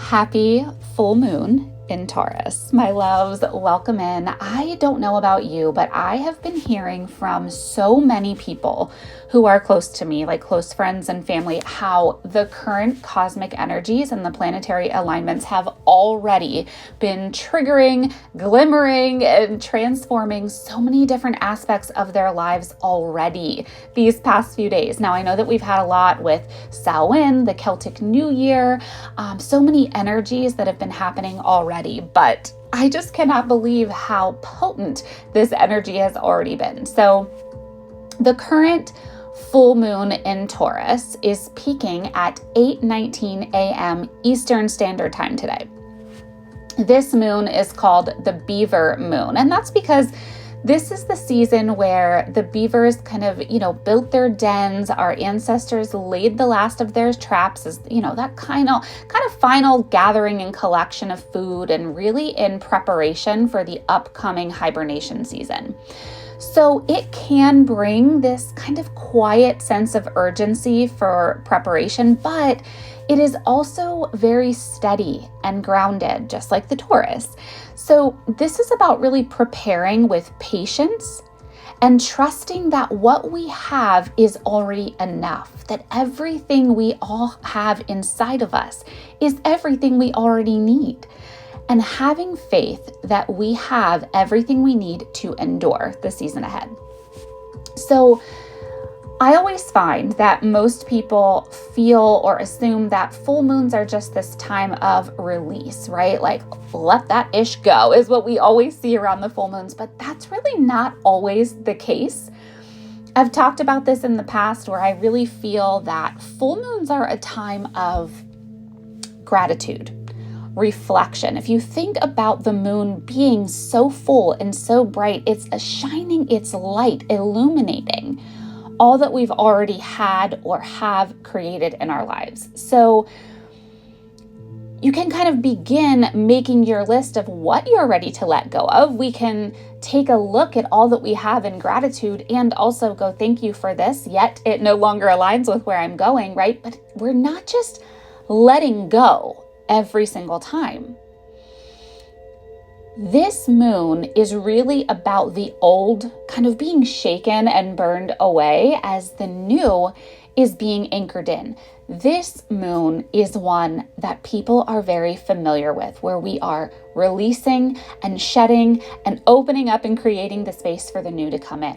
Happy full moon in Taurus. My loves, welcome in. I don't know about you, but I have been hearing from so many people who are close to me, like close friends and family, how the current cosmic energies and the planetary alignments have already been triggering, glimmering, and transforming so many different aspects of their lives already these past few days. Now, I know that we've had a lot with Samhain, the Celtic New Year, so many energies that have been happening already, but I just cannot believe how potent this energy has already been. So the current full moon in Taurus is peaking at 8:19 a.m. Eastern Standard Time today. This moon is called the Beaver moon, and that's because this is the season where the beavers kind of, built their dens. Our ancestors laid the last of their traps as, that kind of final gathering and collection of food, and really in preparation for the upcoming hibernation season. So it can bring this kind of quiet sense of urgency for preparation, but it is also very steady and grounded, just like the Taurus. So this is about really preparing with patience and trusting that what we have is already enough, that everything we all have inside of us is everything we already need, and having faith that we have everything we need to endure the season ahead. So I always find that most people feel or assume that full moons are just this time of release, right? Like, let that ish go is what we always see around the full moons, but that's really not always the case. I've talked about this in the past where I really feel that full moons are a time of gratitude, reflection. If you think about the moon being so full and so bright, it's shining its light, illuminating all that we've already had or have created in our lives. So you can kind of begin making your list of what you're ready to let go of. We can take a look at all that we have in gratitude and also go, thank you for this, yet it no longer aligns with where I'm going, right? But we're not just letting go every single time. This moon is really about the old kind of being shaken and burned away as the new is being anchored in. This moon is one that people are very familiar with, where we are releasing and shedding and opening up and creating the space for the new to come in.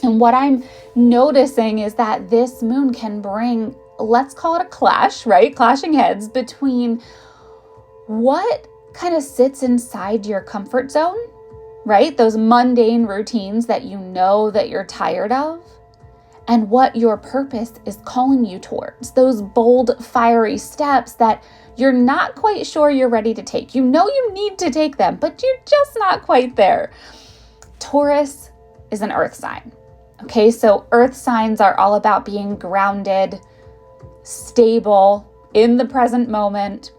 And what I'm noticing is that this moon can bring, let's call it a clash, right? Clashing heads between what kind of sits inside your comfort zone, right? Those mundane routines that you know that you're tired of, and what your purpose is calling you towards. Those bold, fiery steps that you're not quite sure you're ready to take. You know you need to take them, but you're just not quite there. Taurus is an earth sign. Okay, so earth signs are all about being grounded, stable, in the present moment.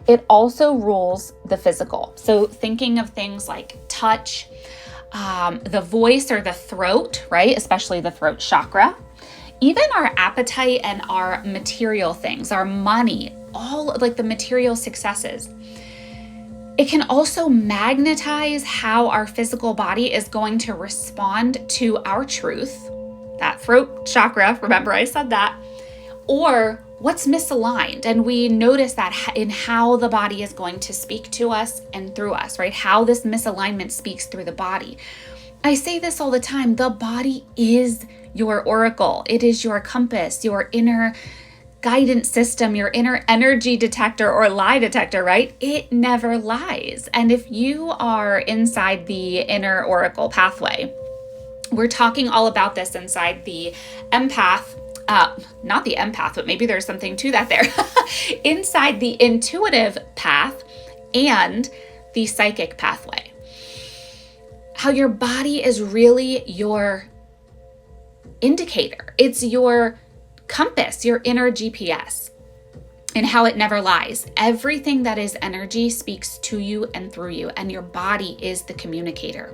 It also rules the physical. So thinking of things like touch, the voice or the throat, right? Especially the throat chakra, even our appetite and our material things, our money, all like the material successes. It can also magnetize how our physical body is going to respond to our truth, that throat chakra, remember I said that, or what's misaligned. And we notice that in how the body is going to speak to us and through us, right? How this misalignment speaks through the body. I say this all the time, the body is your oracle. It is your compass, your inner guidance system, your inner energy detector or lie detector, right? It never lies. And if you are inside the inner oracle pathway, we're talking all about this inside the empath, not the empath, but maybe there's something to that there, inside the intuitive path and the psychic pathway. How your body is really your indicator. It's your compass, your inner GPS, and how it never lies. Everything that is energy speaks to you and through you, and your body is the communicator.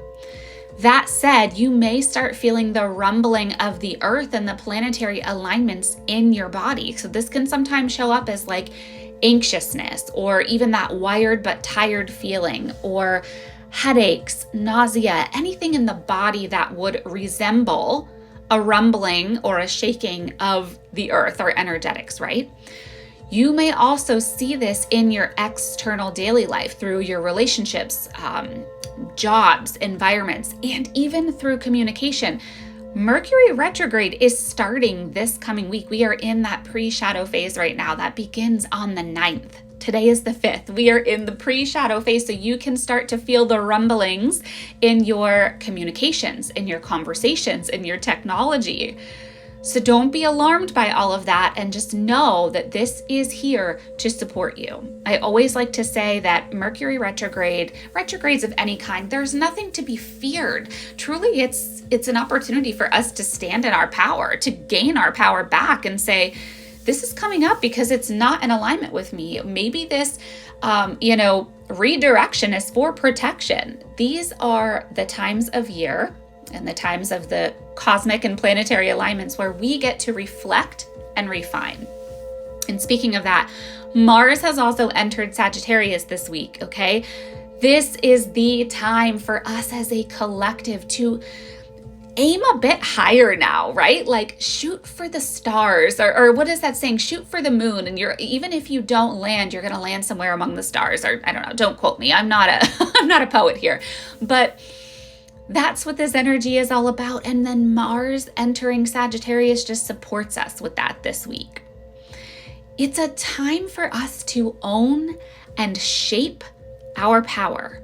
That said, you may start feeling the rumbling of the earth and the planetary alignments in your body. So this can sometimes show up as like anxiousness, or even that wired but tired feeling, or headaches, nausea, anything in the body that would resemble a rumbling or a shaking of the earth or energetics, right? You may also see this in your external daily life through your relationships, jobs, environments, and even through communication. Mercury retrograde is starting this coming week. We are in that pre-shadow phase right now that begins on the 9th. Today is the 5th. We are in the pre-shadow phase, so you can start to feel the rumblings in your communications, in your conversations, in your technology. So don't be alarmed by all of that, and just know that this is here to support you. I always like to say that Mercury retrogrades of any kind, there's nothing to be feared. Truly, it's an opportunity for us to stand in our power, to gain our power back and say, this is coming up because it's not in alignment with me. Maybe this, redirection is for protection. These are the times of year and the times of the cosmic and planetary alignments where we get to reflect and refine. And speaking of that, Mars has also entered Sagittarius this week, okay? This is the time for us as a collective to aim a bit higher now, right? Like shoot for the stars, or what is that saying? Shoot for the moon, and even if you don't land, you're gonna land somewhere among the stars, or I don't know, don't quote me. I'm not a poet here, but that's what this energy is all about. And then Mars entering Sagittarius just supports us with that this week. It's a time for us to own and shape our power,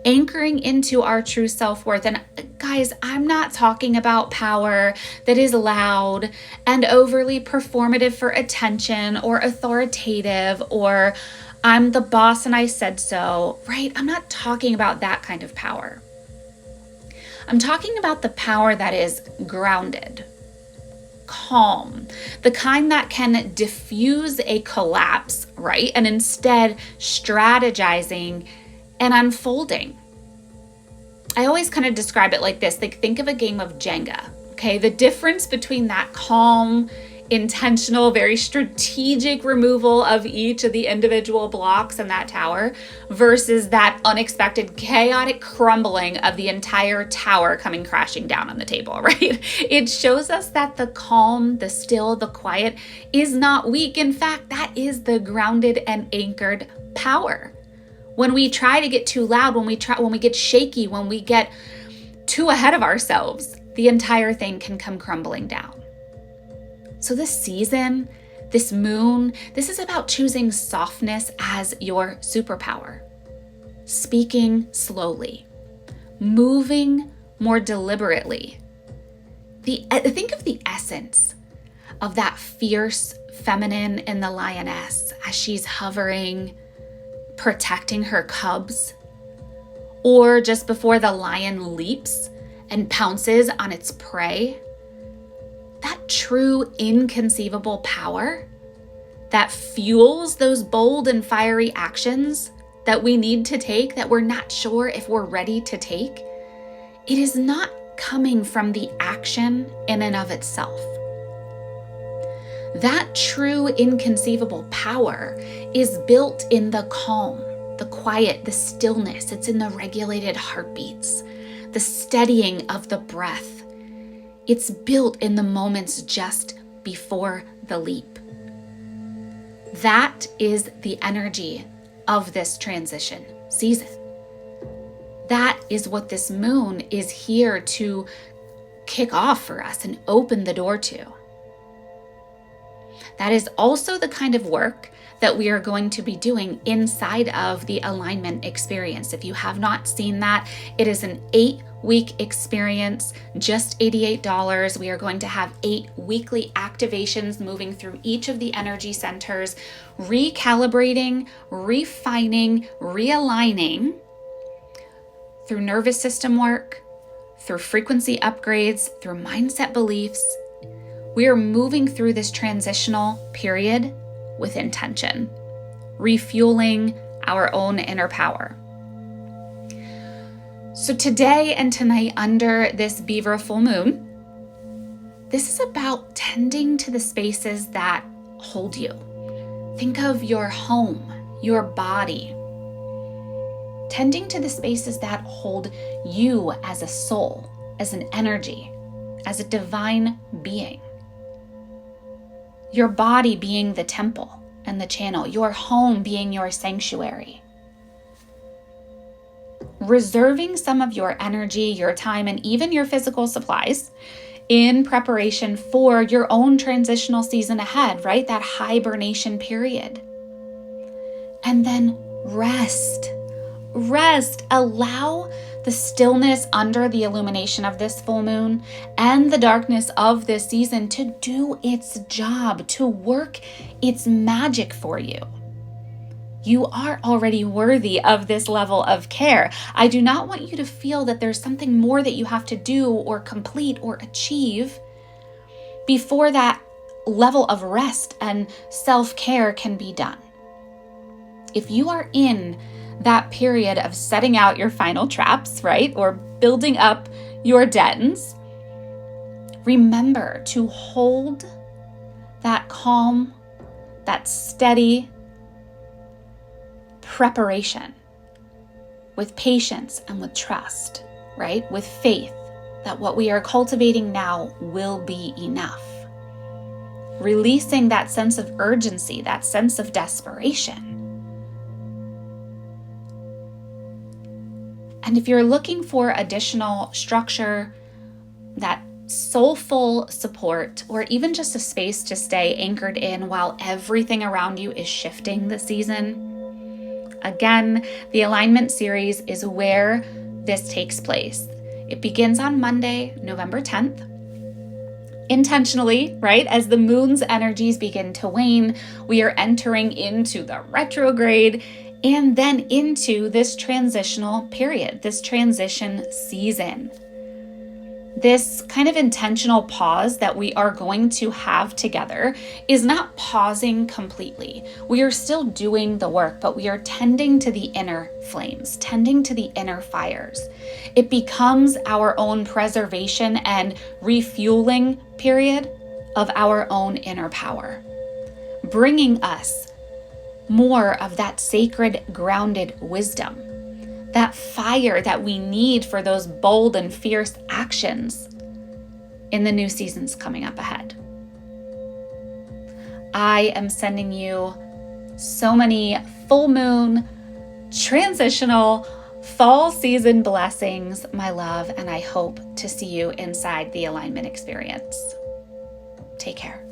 anchoring into our true self-worth. And guys, I'm not talking about power that is loud and overly performative for attention or authoritative, or I'm the boss and I said so, right? I'm not talking about that kind of power. I'm talking about the power that is grounded, calm, the kind that can diffuse a collapse, right? And instead strategizing and unfolding. I always kind of describe it like this. Like, think of a game of Jenga, okay? The difference between that calm, intentional, very strategic removal of each of the individual blocks in that tower versus that unexpected, chaotic crumbling of the entire tower coming crashing down on the table, right? It shows us that the calm, the still, the quiet is not weak. In fact, that is the grounded and anchored power. When we try to get too loud, when we get shaky, when we get too ahead of ourselves, the entire thing can come crumbling down. So this season, this moon, this is about choosing softness as your superpower. Speaking slowly, moving more deliberately. Think of the essence of that fierce feminine in the lioness as she's hovering, protecting her cubs, or just before the lion leaps and pounces on its prey. That true inconceivable power that fuels those bold and fiery actions that we need to take, that we're not sure if we're ready to take, it is not coming from the action in and of itself. That true inconceivable power is built in the calm, the quiet, the stillness. It's in the regulated heartbeats, the steadying of the breath. It's built in the moments just before the leap. That is the energy of this transition season. That is what this moon is here to kick off for us and open the door to. That is also the kind of work that we are going to be doing inside of the alignment experience. If you have not seen that, it is an 8-week experience, just $88. We are going to have 8 weekly activations moving through each of the energy centers, recalibrating, refining, realigning through nervous system work, through frequency upgrades, through mindset beliefs. We are moving through this transitional period with intention, refueling our own inner power. So today and tonight, under this Beaver full moon, this is about tending to the spaces that hold you, Think of your home, your body, tending to the spaces that hold you as a soul, as an energy, as a divine being. Your body being the temple and the channel, your home being your sanctuary. Reserving some of your energy, your time, and even your physical supplies in preparation for your own transitional season ahead, right? That hibernation period. And then rest. Rest. Allow the stillness under the illumination of this full moon and the darkness of this season to do its job, to work its magic for you. You are already worthy of this level of care. I do not want you to feel that there's something more that you have to do or complete or achieve before that level of rest and self-care can be done. If you are in that period of setting out your final traps, right, or building up your dens, remember to hold that calm, that steady preparation with patience and with trust, right? With faith that what we are cultivating now will be enough. Releasing that sense of urgency, that sense of desperation. And if you're looking for additional structure, that soulful support, or even just a space to stay anchored in while everything around you is shifting this season, again, the alignment series is where this takes place. It begins on Monday, November 10th. Intentionally, right? As the moon's energies begin to wane, we are entering into the retrograde and then into this transitional period, this transition season. This kind of intentional pause that we are going to have together is not pausing completely. We are still doing the work, but we are tending to the inner flames, tending to the inner fires. It becomes our own preservation and refueling period of our own inner power, bringing us more of that sacred, grounded wisdom, that fire that we need for those bold and fierce actions in the new seasons coming up ahead. I am sending you so many full moon, transitional, fall season blessings, my love, and I hope to see you inside the alignment experience. Take care.